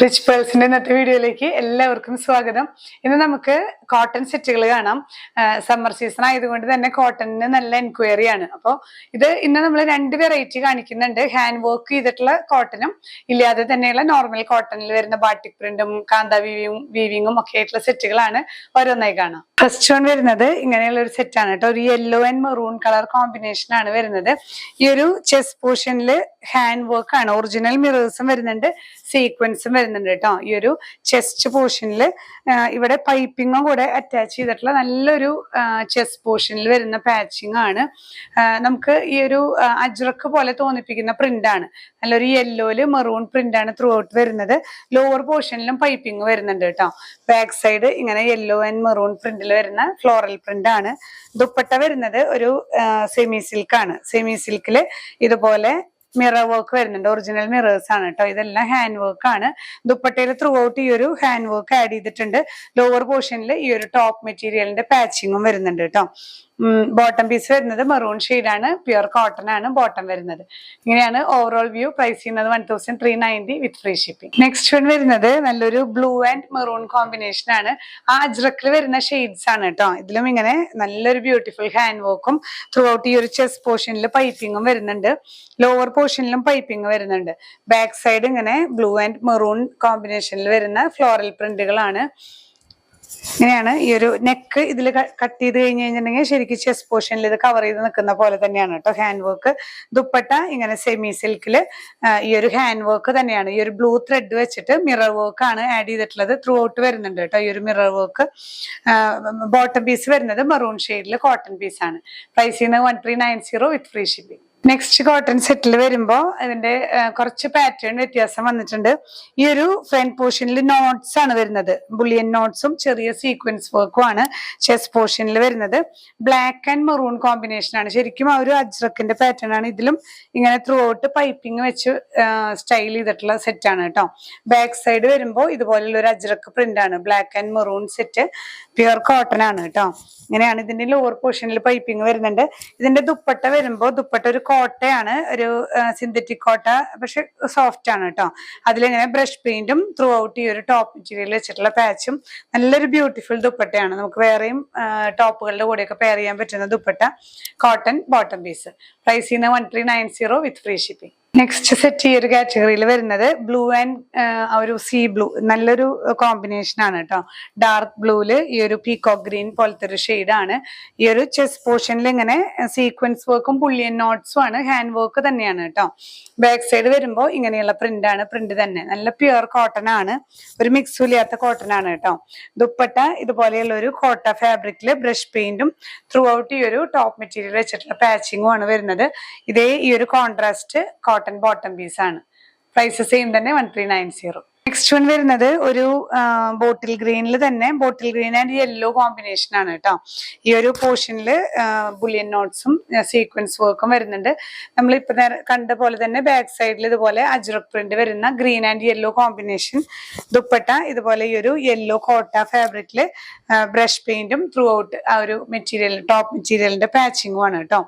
Rich പേഴ്സിന്റെ ഇന്നത്തെ വീഡിയോയിലേക്ക് എല്ലാവർക്കും സ്വാഗതം. ഇന്ന് നമുക്ക് കോട്ടൺ സെറ്റുകൾ കാണാം. സമ്മർ സീസൺ ആയതുകൊണ്ട് തന്നെ കോട്ടണിന് നല്ല എൻക്വയറി ആണ്. അപ്പോൾ ഇന്ന് നമ്മൾ രണ്ട് വെറൈറ്റി കാണിക്കുന്നുണ്ട്. ഹാൻഡ് വർക്ക് ചെയ്തിട്ടുള്ള കോട്ടനും ഇല്ലാതെ തന്നെയുള്ള നോർമൽ കോട്ടണിൽ വരുന്ന ബാട്ടിക് പ്രിന്റും കാന്ത വീവിങ്ങും ഒക്കെ ആയിട്ടുള്ള സെറ്റുകളാണ് ഓരോന്നായി കാണാം. ഫസ്റ്റ് വൺ വരുന്നത് ഇങ്ങനെയുള്ള ഒരു സെറ്റാണ് കേട്ടോ. ഒരു yellow and maroon colour combination ആണ് വരുന്നത്. ഈ ഒരു ചെസ്റ്റ് പോർഷനിൽ ഹാൻഡ് വർക്ക് ആണ്. ഒറിജിനൽ മിറേഴ്സും വരുന്നുണ്ട്, സീക്വൻസും വരുന്നുണ്ട് കേട്ടോ. ഈ ഒരു ചെസ്റ്റ് പോർഷനിൽ ഇവിടെ പൈപ്പിങ്ങും കൂടെ അറ്റാച്ച് ചെയ്തിട്ടുള്ള നല്ലൊരു ചെസ്റ്റ് പോർഷനിൽ വരുന്ന പാച്ചിങ് ആണ്. നമുക്ക് ഈ ഒരു അജ്രക്ക് പോലെ തോന്നിപ്പിക്കുന്ന പ്രിന്റ് ആണ്. നല്ലൊരു യെല്ലോയില് മെറൂൺ പ്രിന്റ് ആണ് ത്രൂ ഔട്ട് വരുന്നത്. ലോവർ പോർഷനിലും പൈപ്പിംഗ് വരുന്നുണ്ട് കേട്ടോ. ബാക്ക് സൈഡ് ഇങ്ങനെ യെല്ലോ ആൻഡ് മെറൂൺ പ്രിന്റിൽ വരുന്ന ഫ്ലോറൽ പ്രിന്റ് ആണ്. ദുപ്പട്ട വരുന്നത് ഒരു സെമി സിൽക്ക് ആണ്. സെമി സിൽക്കില് ഇതുപോലെ മിറർ വർക്ക് വരുന്നുണ്ട്. ഒറിജിനൽ മിറേഴ്സ് ആണ് കേട്ടോ. ഇതെല്ലാം ഹാൻഡ് വർക്ക് ആണ്. ദുപ്പട്ടയിൽ ത്രൂ ഔട്ട് ഈ ഒരു ഹാൻഡ് വർക്ക് ആഡ് ചെയ്തിട്ടുണ്ട്. ലോവർ പോർഷനിൽ ഈ ഒരു ടോപ്പ് മെറ്റീരിയലിന്റെ പാച്ചിങ്ങും വരുന്നുണ്ട് കേട്ടോ. ബോട്ടം പീസ് വരുന്നത് മെറൂൺ ആണ്. പ്യുർ കോട്ടൺ ആണ് ബോട്ടം വരുന്നത്. ഇങ്ങനെയാണ് ഓവറോൾ വ്യൂ. പ്രൈസ് ചെയ്യുന്നത് 1390 with free shipping. Next one വരുന്നത് നല്ലൊരു ബ്ലൂ ആൻഡ് മെറൂൺ കോമ്പിനേഷൻ ആണ്. ആ അജ്രക്കിൽ വരുന്ന ഷെയ്ഡ്സ് ആണ് കേട്ടോ. ഇതിലും ഇങ്ങനെ നല്ലൊരു ബ്യൂട്ടിഫുൾ ഹാൻഡ് വർക്കും ത്രൂ ഔട്ട് ഈ ഒരു ചെസ്റ്റ് പോർഷനിൽ പൈപ്പിങ്ങും വരുന്നുണ്ട്. ലോവർ പോർഷനിലും പൈപ്പിംഗ് വരുന്നുണ്ട്. ബാക്ക് സൈഡ് ഇങ്ങനെ ബ്ലൂ ആൻഡ് മെറൂൺ കോമ്പിനേഷനിൽ വരുന്ന ഫ്ലോറൽ പ്രിന്റുകളാണ്. ഇങ്ങനെയാണ് ഈ ഒരു നെക്ക് ഇതിൽ കട്ട് ചെയ്ത് കഴിഞ്ഞ് കഴിഞ്ഞിട്ടുണ്ടെങ്കിൽ ശരിക്കും ചെസ്റ്റ് പോർഷനിൽ ഇത് കവർ ചെയ്ത് നിൽക്കുന്ന പോലെ തന്നെയാണ് കേട്ടോ ഹാൻഡ് വർക്ക്. ദുപ്പട്ട ഇങ്ങനെ സെമി സിൽക്കില് ഈ ഒരു ഹാൻഡ് വർക്ക് തന്നെയാണ്. ഈ ഒരു ബ്ലൂ ത്രെഡ് വെച്ചിട്ട് മിറർ വർക്ക് ആണ് ആഡ് ചെയ്തിട്ടുള്ളത്. ത്രൂ ഔട്ട് വരുന്നുണ്ട് കേട്ടോ ഈ ഒരു മിറർ വർക്ക്. ബോട്ടം പീസ് വരുന്നത് മെറൂൺ ഷെയ്ഡിൽ കോട്ടൺ പീസ് ആണ്. പ്രൈസ് ചെയ്യുന്നത് 1390 with free shipping. Next cotton സെറ്റിൽ വരുമ്പോൾ ഇതിന്റെ കുറച്ച് പാറ്റേൺ വ്യത്യാസം വന്നിട്ടുണ്ട്. ഈ ഒരു ഫ്രണ്ട് പോർഷനിൽ നോട്ട്സ് ആണ് വരുന്നത്. ബുള്ളിയൻ നോട്ട്സും ചെറിയ സീക്വൻസ് വർക്കും ആണ് ചെസ്റ്റ് പോർഷനിൽ വരുന്നത്. ബ്ലാക്ക് ആൻഡ് മെറൂൺ കോമ്പിനേഷൻ ആണ്. ശരിക്കും ആ ഒരു അജ്രക്കിന്റെ പാറ്റേൺ ആണ്. ഇതിലും ഇങ്ങനെ ത്രൂ ഔട്ട് പൈപ്പിംഗ് വെച്ച് സ്റ്റൈൽ ചെയ്തിട്ടുള്ള സെറ്റ് ആണ് കേട്ടോ. ബാക്ക് സൈഡ് വരുമ്പോൾ ഇതുപോലുള്ള ഒരു അജ്രക്ക് പ്രിന്റ് ആണ്. Black and maroon set pure cotton ആണ് കേട്ടോ. ഇങ്ങനെയാണ് ഇതിന്റെ ലോവർ പോർഷനിൽ പൈപ്പിംഗ് വരുന്നുണ്ട്. ഇതിന്റെ ദുപ്പട്ട വരുമ്പോൾ ദുപ്പട്ട ഒരു കോട്ടയാണ്, ഒരു സിന്തറ്റിക് കോട്ട, പക്ഷെ സോഫ്റ്റ് ആണ് കേട്ടോ. അതിലിങ്ങനെ ബ്രഷ് പെയിന്റും ത്രൂ ഔട്ട് ഈ ഒരു ടോപ്പ് മെറ്റീരിയൽ വെച്ചിട്ടുള്ള പാച്ചും നല്ലൊരു ബ്യൂട്ടിഫുൾ ദുപ്പട്ടയാണ്. നമുക്ക് വേറെയും ടോപ്പുകളുടെ കൂടെയൊക്കെ പെയർ ചെയ്യാൻ പറ്റുന്ന dupatta. Cotton bottom piece. Price ചെയ്യുന്നത് 1390 with free shipping. Next set ഈ ഒരു കാറ്റഗറിയിൽ വരുന്നത് ബ്ലൂ ആൻഡ് ഒരു സീ ബ്ലൂ, നല്ലൊരു കോമ്പിനേഷൻ ആണ് കേട്ടോ. ഡാർക്ക് ബ്ലൂല് ഈ ഒരു പീകോക്ക് ഗ്രീൻ പോലത്തെ ഒരു ഷെയ്ഡാണ്. ഈ ഒരു ചെസ്റ്റ് പോർഷനിൽ ഇങ്ങനെ സീക്വൻസ് വർക്കും പുള്ളിയൻ നോട്ട്സും ആണ്. ഹാൻഡ് വർക്ക് തന്നെയാണ് കേട്ടോ. ബാക്ക് സൈഡ് വരുമ്പോൾ ഇങ്ങനെയുള്ള പ്രിന്റ് ആണ്. പ്രിന്റ് തന്നെ നല്ല പ്യുർ കോട്ടൺ ആണ്. ഒരു മിക്സും ഇല്ലാത്ത കോട്ടൺ ആണ് കേട്ടോ. ദുപ്പട്ട ഇതുപോലെയുള്ള ഒരു കോട്ട ഫാബ്രിക്കില് ബ്രഷ് പെയിന്റും ത്രൂ ഔട്ട് ഈ ഒരു ടോപ്പ് മെറ്റീരിയൽ വെച്ചിട്ടുള്ള പാച്ചിങ്ങും ആണ് വരുന്നത്. ഇതേ ഈ ഒരു കോൺട്രാസ്റ്റ് കോട്ടൺ ബോട്ടം പീസ് ആണ്. പ്രൈസ് സെയിം തന്നെ 1390. നെക്സ്റ്റ് വൺ വരുന്നത് ഒരു ബോട്ടിൽ ഗ്രീനിൽ തന്നെ, bottle green and yellow combination ആണ് കേട്ടോ. ഈ ഒരു പോർഷനിൽ ബുള്ളിയൻ നോട്ട്സും സീക്വൻസ് വർക്കും വരുന്നുണ്ട്. നമ്മളിപ്പോ കണ്ട പോലെ തന്നെ ബാക്ക് സൈഡിൽ ഇതുപോലെ അജ്രക് പ്രിന്റ് വരുന്ന green and yellow combination. Dupatta ഇതുപോലെ ഈ ഒരു യെല്ലോ കോട്ട ഫാബ്രിക്കില് ബ്രഷ് പെയിന്റും ത്രൂ ഔട്ട് ആ ഒരു മെറ്റീരിയൽ ടോപ്പ് മെറ്റീരിയലിന്റെ പാച്ചിങ്ങും ആണ് കേട്ടോ.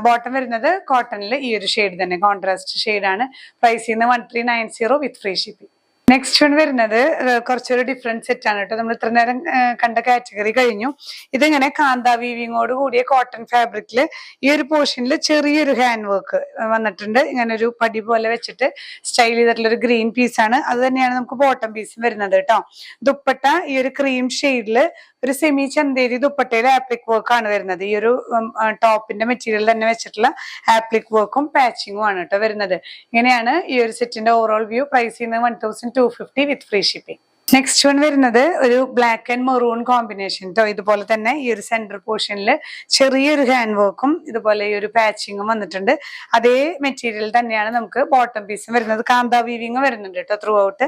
ബോട്ടം വരുന്നത് കോട്ടണിൽ ഈ ഒരു ഷെയ്ഡ് തന്നെ, കോൺട്രാസ്റ്റ് ഷെയ്ഡാണ്. പ്രൈസ് ചെയ്യുന്നത് 1390 with free shipping. Next one വരുന്നത് കുറച്ചൊരു ഡിഫറെന്റ് സെറ്റ് ആണ് കേട്ടോ. നമ്മൾ ഇത്ര നേരം കണ്ട കാറ്റഗറി കഴിഞ്ഞു. ഇതിങ്ങനെ കാന്ത വീവിങ്ങോട് കൂടിയ കോട്ടൺ ഫാബ്രിക്കില് ഈ ഒരു പോർഷനിൽ ചെറിയൊരു ഹാൻഡ് വർക്ക് വന്നിട്ടുണ്ട്. ഇങ്ങനെ ഒരു പടി പോലെ വെച്ചിട്ട് സ്റ്റൈൽ ചെയ്തിട്ടുള്ള ഒരു ഗ്രീൻ പീസാണ്. അത് തന്നെയാണ് നമുക്ക് ബോട്ടം പീസും വരുന്നത് കേട്ടോ. ദുപ്പട്ട ഈ ഒരു ക്രീം ഷെയ്ഡില് ഒരു സെമി ചന്തേരി ദുപ്പട്ടയിൽ ആപ്ലിക് വർക്ക് ആണ് വരുന്നത്. ഈ ഒരു ടോപ്പിന്റെ മെറ്റീരിയൽ തന്നെ വെച്ചിട്ടുള്ള ആപ്ലിക് വർക്കും പാച്ചിങ്ങും ആണ് കേട്ടോ വരുന്നത്. ഇങ്ങനെയാണ് ഈ ഒരു സെറ്റിന്റെ ഓവറോൾ വ്യൂ. പ്രൈസ് ചെയ്യുന്നത് 1250 with free shipping. Next one വരുന്നത് ഒരു ബ്ലാക്ക് ആൻഡ് മെറൂൺ കോമ്പിനേഷൻ കേട്ടോ. ഇതുപോലെ തന്നെ ഈ ഒരു സെന്റർ പോർഷനിൽ ചെറിയൊരു ഹാൻഡ് വർക്കും ഇതുപോലെ ഈ ഒരു പാച്ചിങ്ങും വന്നിട്ടുണ്ട്. അതേ മെറ്റീരിയൽ തന്നെയാണ് നമുക്ക് ബോട്ടം പീസും വരുന്നത്. കാന്ത വീവിങ് വരുന്നുണ്ട് കേട്ടോ ത്രൂ ഔട്ട്.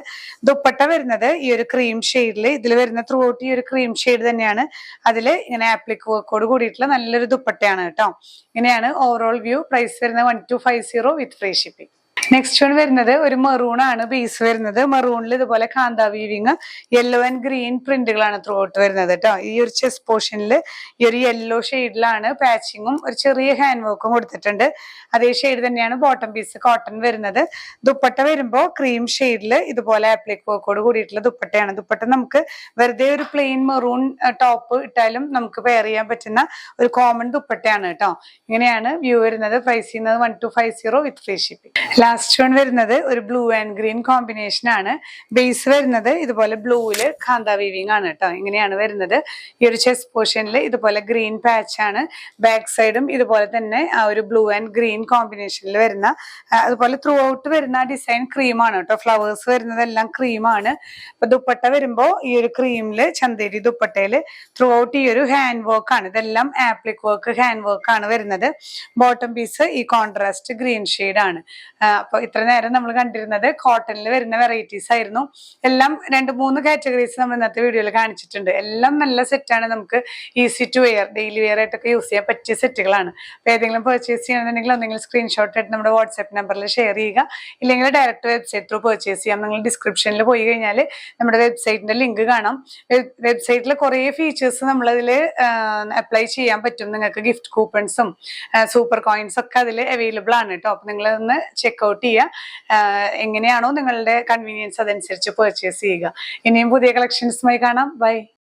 ദുപ്പട്ട വരുന്നത് ഈ ഒരു ക്രീം ഷെയ്ഡിൽ, ഇതിൽ വരുന്ന ത്രൂ ഔട്ട് ഈ ഒരു ക്രീം ഷെയ്ഡ് തന്നെയാണ്. അതിൽ ഇങ്ങനെ ആപ്ലിക് വർക്കോട് കൂടിയിട്ടുള്ള നല്ലൊരു ദുപ്പട്ടയാണ് കേട്ടോ. ഇങ്ങനെയാണ് ഓവറോൾ വ്യൂ. പ്രൈസ് വരുന്നത് 1250 with free shipping. Next one വരുന്നത് ഒരു മെറൂൺ ആണ് ബേസ് വരുന്നത്. മെറൂണിൽ ഇതുപോലെ kantha weaving yellow and green പ്രിന്റുകളാണ് ത്രൂ ഔട്ട് വരുന്നത് കേട്ടോ. ഈ ഒരു ചെസ്റ്റ് പോർഷനിൽ ഈ ഒരു യെല്ലോ ഷെയ്ഡിലാണ് പാച്ചിങ്ങും ഒരു ചെറിയ ഹാൻഡ് വർക്കും കൊടുത്തിട്ടുണ്ട്. അതേ ഷെയ്ഡ് തന്നെയാണ് ബോട്ടം പീസ് കോട്ടൺ വരുന്നത്. ദുപ്പട്ട വരുമ്പോൾ ക്രീം ഷെയ്ഡിൽ ഇതുപോലെ ആപ്ലിക് വർക്കോട് കൂടിയിട്ടുള്ള ദുപ്പട്ടയാണ്. ദുപ്പട്ട നമുക്ക് വെറുതെ ഒരു പ്ലെയിൻ മെറൂൺ ടോപ്പ് ഇട്ടാലും നമുക്ക് പെയർ ചെയ്യാൻ പറ്റുന്ന ഒരു കോമൺ ദുപ്പട്ടയാണ് കേട്ടോ. ഇങ്ങനെയാണ് വ്യൂ വരുന്നത്. പ്രൈസ് ചെയ്യുന്നത് 1250 with free shipping. Last one വരുന്നത് ഒരു ബ്ലൂ ആൻഡ് ഗ്രീൻ കോമ്പിനേഷൻ ആണ്. ബേസ് വരുന്നത് ഇതുപോലെ ബ്ലൂവില് കാന്ത വീവിങ് ആണ് കേട്ടോ. ഇങ്ങനെയാണ് വരുന്നത്. ഈ ഒരു ചെസ്റ്റ് പോർഷനിൽ ഇതുപോലെ ഗ്രീൻ പാച്ച് ആണ്. ബാക്ക് സൈഡും ഇതുപോലെ തന്നെ ആ ഒരു ബ്ലൂ ആൻഡ് ഗ്രീൻ കോമ്പിനേഷനിൽ വരുന്ന അതുപോലെ ത്രൂ ഔട്ട് വരുന്ന ഡിസൈൻ ക്രീമാണ് കേട്ടോ. ഫ്ലവേഴ്സ് വരുന്നതെല്ലാം ക്രീമാണ്. അപ്പൊ ദുപ്പട്ട വരുമ്പോ ഈ ഒരു ക്രീമില് ചന്തേരി ദുപ്പട്ടയില് ത്രൂ ഔട്ട് ഈ ഒരു ഹാൻഡ് വർക്ക് ആണ്. ഇതെല്ലാം ആപ്ലിക് വർക്ക് ഹാൻഡ് വർക്ക് ആണ് വരുന്നത്. ബോട്ടം പീസ് ഈ കോൺട്രാസ്റ്റ് ഗ്രീൻ ഷെയ്ഡ് ആണ്. അപ്പൊ ഇത്ര നേരം നമ്മൾ കണ്ടിരുന്നത് കോട്ടണിൽ വരുന്ന വെറൈറ്റീസ് ആയിരുന്നു. എല്ലാം 2-3 കാറ്റഗറീസ് നമ്മൾ ഇന്നത്തെ വീഡിയോയിൽ കാണിച്ചിട്ടുണ്ട്. എല്ലാം നല്ല സെറ്റാണ്. നമുക്ക് easy to wear daily wear ആയിട്ടൊക്കെ യൂസ് ചെയ്യാൻ പറ്റിയ സെറ്റുകളാണ്. അപ്പൊ ഏതെങ്കിലും പർച്ചേസ് ചെയ്യണമെന്നുണ്ടെങ്കിൽ ഒന്നെങ്കിലും സ്ക്രീൻഷോട്ട് എടുത്ത് നമ്മുടെ വാട്സ്ആപ്പ് നമ്പറിൽ ഷെയർ ചെയ്യുക. ഇല്ലെങ്കിൽ ഡയറക്റ്റ് വെബ്സൈറ്റ് ത്രൂ പർച്ചേസ് ചെയ്യാം. നിങ്ങൾ ഡിസ്ക്രിപ്ഷനിൽ പോയി കഴിഞ്ഞാൽ നമ്മുടെ വെബ്സൈറ്റിന്റെ ലിങ്ക് കാണാം. വെബ്സൈറ്റിൽ കുറേ ഫീച്ചേഴ്സ് നമ്മളതിൽ അപ്ലൈ ചെയ്യാൻ പറ്റും. നിങ്ങൾക്ക് ഗിഫ്റ്റ് കൂപ്പൺസും സൂപ്പർ കോയിൻസ് ഒക്കെ അതിൽ അവൈലബിൾ ആണ് കേട്ടോ. അപ്പൊ നിങ്ങളൊന്ന് ചെക്ക്ഔട്ട് ചെയ്യുക. എങ്ങനെയാണോ നിങ്ങളുടെ കൺവീനിയൻസ് അതനുസരിച്ച് പർച്ചേസ് ചെയ്യുക. ഇനിയും പുതിയ കളക്ഷൻസുമായി കാണാം. ബൈ.